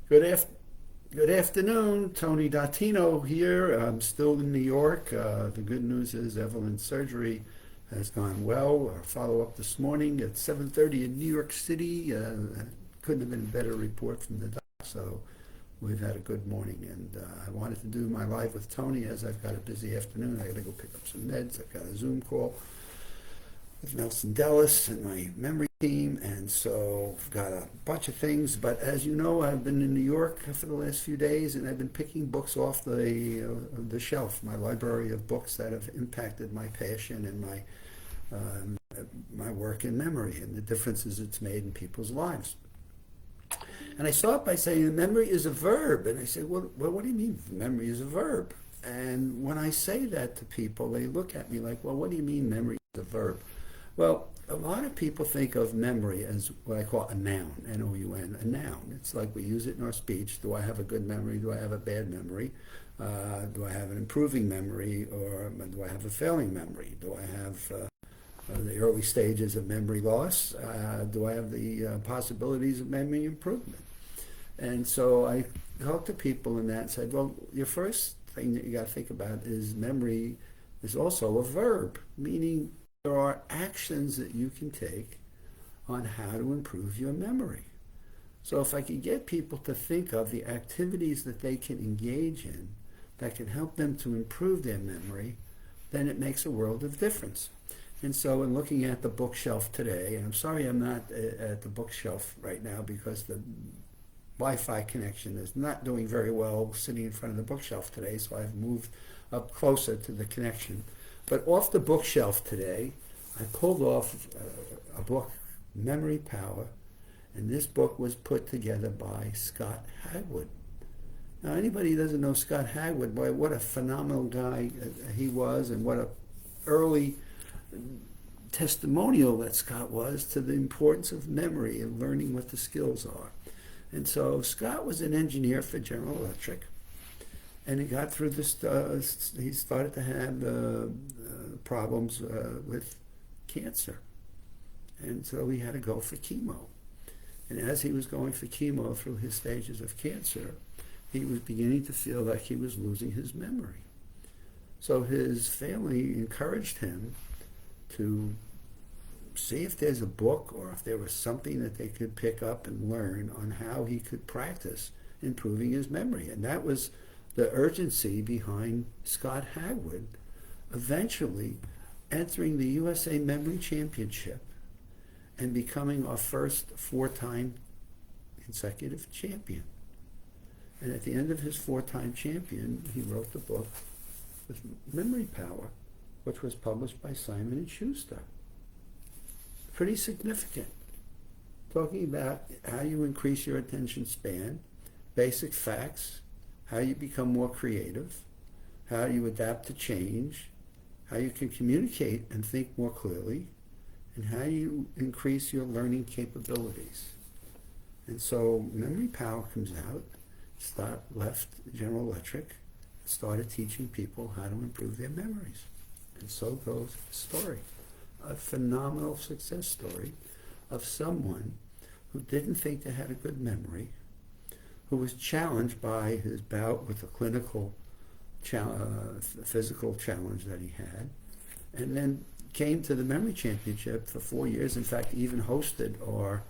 Good af- Good afternoon, Tony Dottino here. I'm still in New York. The good news is Evelyn's surgery has gone well. Our follow-up this morning at 7:30 in New York City. Couldn't have been a better report from the doc, so we've had a good morning. And I wanted to do my live with Tony as I've got a busy afternoon. I got to go pick up some meds. I've got a Zoom call with Nelson Dellis and my memory team, and so I've got a bunch of things. But as you know, I've been in New York for the last few days, and I've been picking books off the shelf, my library of books that have impacted my passion and my work in memory and the differences it's made in people's lives. And I start by saying memory is a verb, and I say, well, what do you mean memory is a verb? And when I say that to people, they look at me like, well, what do you mean memory is a verb? Well, a lot of people think of memory as what I call a noun, N-O-U-N, a noun. It's like we use it in our speech. Do I have a good memory? Do I have a bad memory? Do I have an improving memory, or do I have a failing memory? Do I have the early stages of memory loss? Do I have the possibilities of memory improvement? And so I talked to people in that and said, well, your first thing that you got to think about is memory is also a verb, meaning there are actions that you can take on how to improve your memory. So if I could get people to think of the activities that they can engage in that can help them to improve their memory, then it makes a world of difference. And so in looking at the bookshelf today, and I'm sorry I'm not at the bookshelf right now because the Wi-Fi connection is not doing very well sitting in front of the bookshelf today, so I've moved up closer to the connection. But off the bookshelf today, I pulled off a book, Memory Power, and this book was put together by Scott Hagwood. Now, anybody who doesn't know Scott Hagwood, boy, what a phenomenal guy he was, and what a early testimonial that Scott was to the importance of memory and learning what the skills are. And so Scott was an engineer for General Electric, and he got through this. He started to have problems with cancer, and so he had to go for chemo. And as he was going for chemo through his stages of cancer, he was beginning to feel like he was losing his memory. So his family encouraged him to see if there's a book or if there was something that they could pick up and learn on how he could practice improving his memory. And that was the urgency behind Scott Hagwood eventually entering the USA Memory Championship and becoming our first four-time consecutive champion. And at the end of his four-time champion, he wrote the book with Memory Power, which was published by Simon & Schuster. Pretty significant. Talking about how you increase your attention span, basic facts, how you become more creative, how you adapt to change, how you can communicate and think more clearly, and how you increase your learning capabilities. And so Memory Power comes out, left General Electric, started teaching people how to improve their memories. And so goes the story. A phenomenal success story of someone who didn't think they had a good memory, who was challenged by his bout with a clinical physical challenge that he had, and then came to the Memory Championship for 4 years. In fact, even hosted our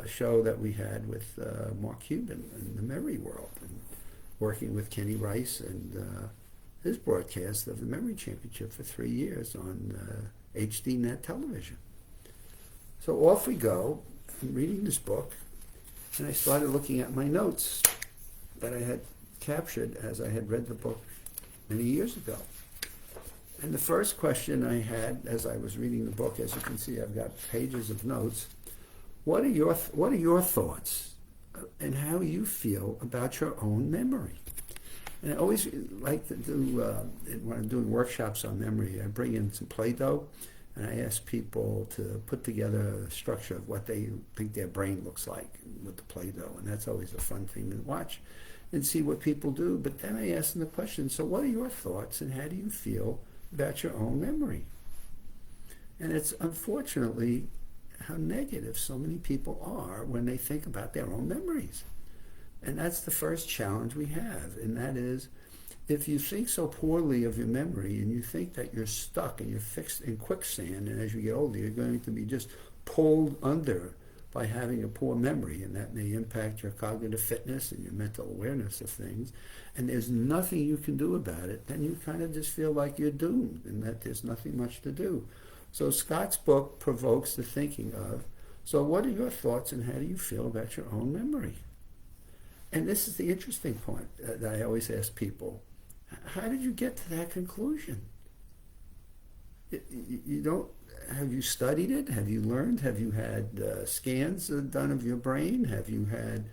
show that we had with Mark Cuban in the Memory World, and working with Kenny Rice and his broadcast of the Memory Championship for 3 years on HD Net television. So off we go. I'm reading this book, and I started looking at my notes that I had captured as I had read the book many years ago. And the first question I had as I was reading the book, as you can see, I've got pages of notes. What are your thoughts and how you feel about your own memory? And I always like to do, when I'm doing workshops on memory, I bring in some Play-Doh, and I ask people to put together a structure of what they think their brain looks like with the Play-Doh. And that's always a fun thing to watch and see what people do. But then I ask them the question, so what are your thoughts and how do you feel about your own memory? And it's unfortunately how negative so many people are when they think about their own memories. And that's the first challenge we have, and that is, if you think so poorly of your memory and you think that you're stuck and you're fixed in quicksand, and as you get older, you're going to be just pulled under by having a poor memory, and that may impact your cognitive fitness and your mental awareness of things, and there's nothing you can do about it, then you kind of just feel like you're doomed and that there's nothing much to do. So Scott's book provokes the thinking of, so what are your thoughts and how do you feel about your own memory? And this is the interesting point that I always ask people. How did you get to that conclusion? You don't, have you studied it? Have you learned? Have you had scans done of your brain? Have you had,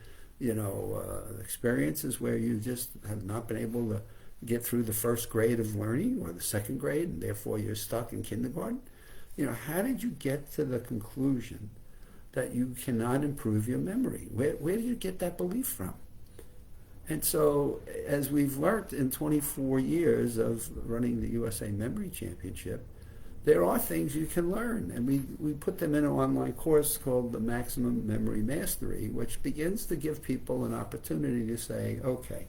experiences where you just have not been able to get through the first grade of learning or the second grade, and therefore you're stuck in kindergarten? How did you get to the conclusion that you cannot improve your memory? Where did you get that belief from? And so, as we've learned in 24 years of running the USA Memory Championship, there are things you can learn. And we put them in an online course called the Maximum Memory Mastery, which begins to give people an opportunity to say, okay,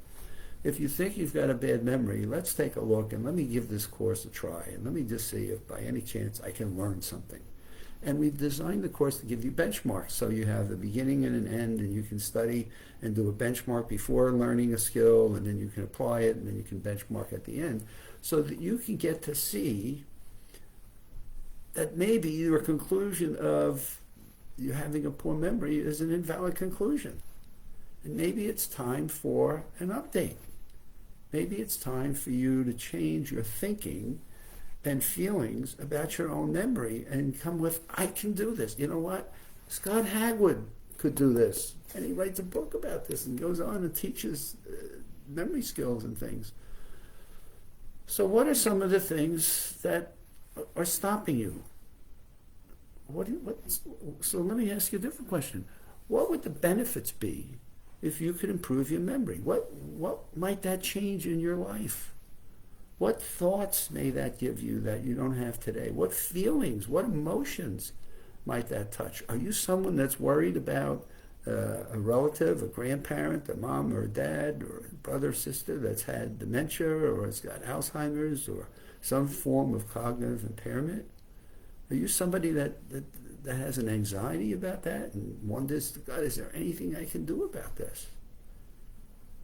if you think you've got a bad memory, let's take a look and let me give this course a try. And let me just see if by any chance I can learn something. And we designed the course to give you benchmarks. So you have the beginning and an end, and you can study and do a benchmark before learning a skill, and then you can apply it, and then you can benchmark at the end, so that you can get to see that maybe your conclusion of you having a poor memory is an invalid conclusion. And maybe it's time for an update. Maybe it's time for you to change your thinking and feelings about your own memory and come with, I can do this. You know what? Scott Hagwood could do this. And he writes a book about this and goes on and teaches memory skills and things. So what are some of the things that are stopping you? So let me ask you a different question. What would the benefits be if you could improve your memory? What might that change in your life? What thoughts may that give you that you don't have today? What feelings, what emotions might that touch? Are you someone that's worried about a relative, a grandparent, a mom or a dad, or a brother or sister that's had dementia or has got Alzheimer's or some form of cognitive impairment? Are you somebody that has an anxiety about that and wonders, God, is there anything I can do about this?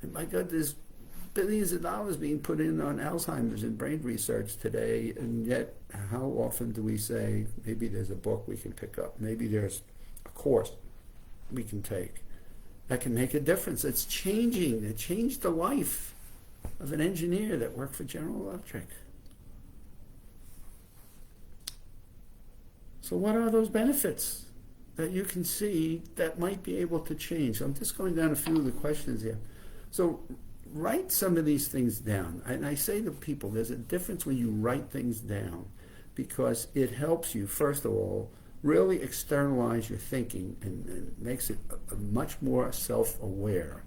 And my God, there's billions of dollars being put in on Alzheimer's and brain research today, and yet how often do we say, maybe there's a book we can pick up, maybe there's a course we can take that can make a difference? It's changing. It changed the life of an engineer that worked for General Electric. So what are those benefits that you can see that might be able to change? So I'm just going down a few of the questions here. So write some of these things down. And I say to people, there's a difference when you write things down, because it helps you, first of all, really externalize your thinking and makes it a much more self-aware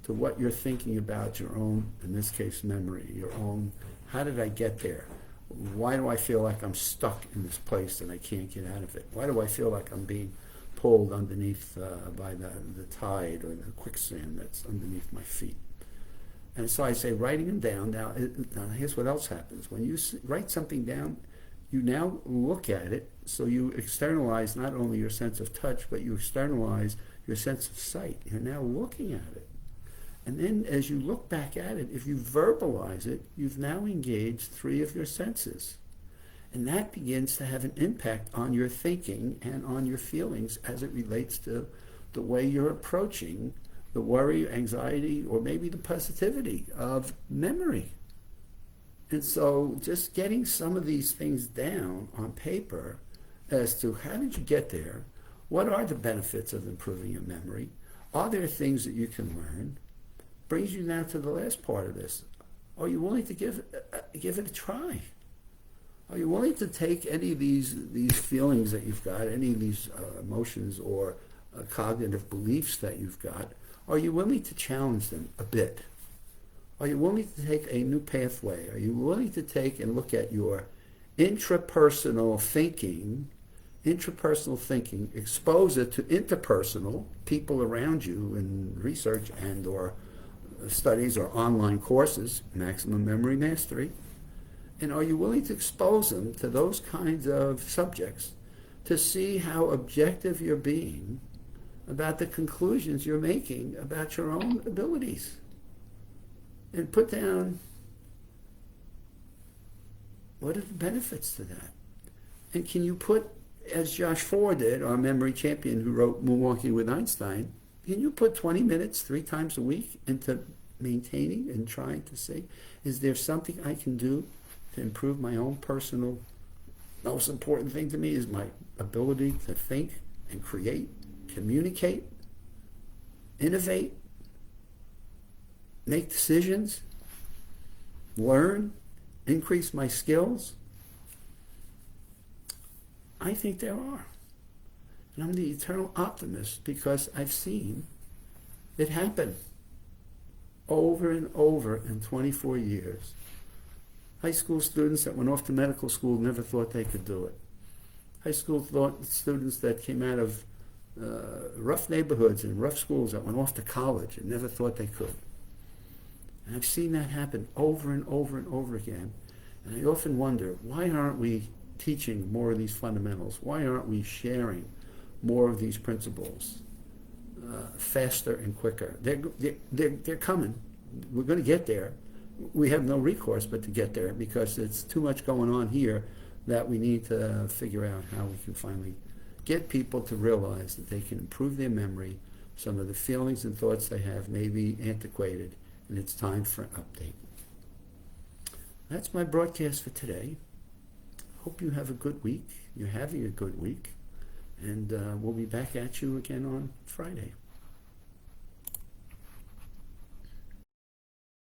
to what you're thinking about your own, in this case, memory, your own, how did I get there? Why do I feel like I'm stuck in this place and I can't get out of it? Why do I feel like I'm being pulled underneath by the tide or the quicksand that's underneath my feet? And so I say, writing them down. Now here's what else happens. When you write something down, you now look at it, so you externalize not only your sense of touch, but you externalize your sense of sight. You're now looking at it. And then as you look back at it, if you verbalize it, you've now engaged 3 of your senses. And that begins to have an impact on your thinking and on your feelings as it relates to the way you're approaching the worry, anxiety, or maybe the positivity of memory. And so just getting some of these things down on paper as to how did you get there, what are the benefits of improving your memory, are there things that you can learn, brings you now to the last part of this. Are you willing to give it a try? Are you willing to take any of these feelings that you've got, any of these emotions or cognitive beliefs that you've got? Are you willing to challenge them a bit? Are you willing to take a new pathway? Are you willing to take and look at your intrapersonal thinking intrapersonal thinking, expose it to interpersonal people around you in research and or studies or online courses, maximum memory mastery, and are you willing to expose them to those kinds of subjects to see how objective you're being about the conclusions you're making about your own abilities? And put down, what are the benefits to that? And can you put, as Josh Ford did, our memory champion who wrote Moonwalking with Einstein, can you put 20 minutes 3 times a week into maintaining and trying to see, is there something I can do to improve my own personal, most important thing to me is my ability to think and create, communicate, innovate, make decisions, learn, increase my skills? I think there are. And I'm the eternal optimist because I've seen it happen over and over in 24 years. High school students that went off to medical school never thought they could do it. High school students that came out of rough neighborhoods and rough schools that went off to college and never thought they could. And I've seen that happen over and over and over again. And I often wonder, why aren't we teaching more of these fundamentals? Why aren't we sharing more of these principles faster and quicker? They're coming. We're going to get there. We have no recourse but to get there because it's too much going on here that we need to figure out how we can finally get people to realize that they can improve their memory. Some of the feelings and thoughts they have may be antiquated, and it's time for an update. That's my broadcast for today. Hope you have a good week. You're having a good week. And we'll be back at you again on Friday.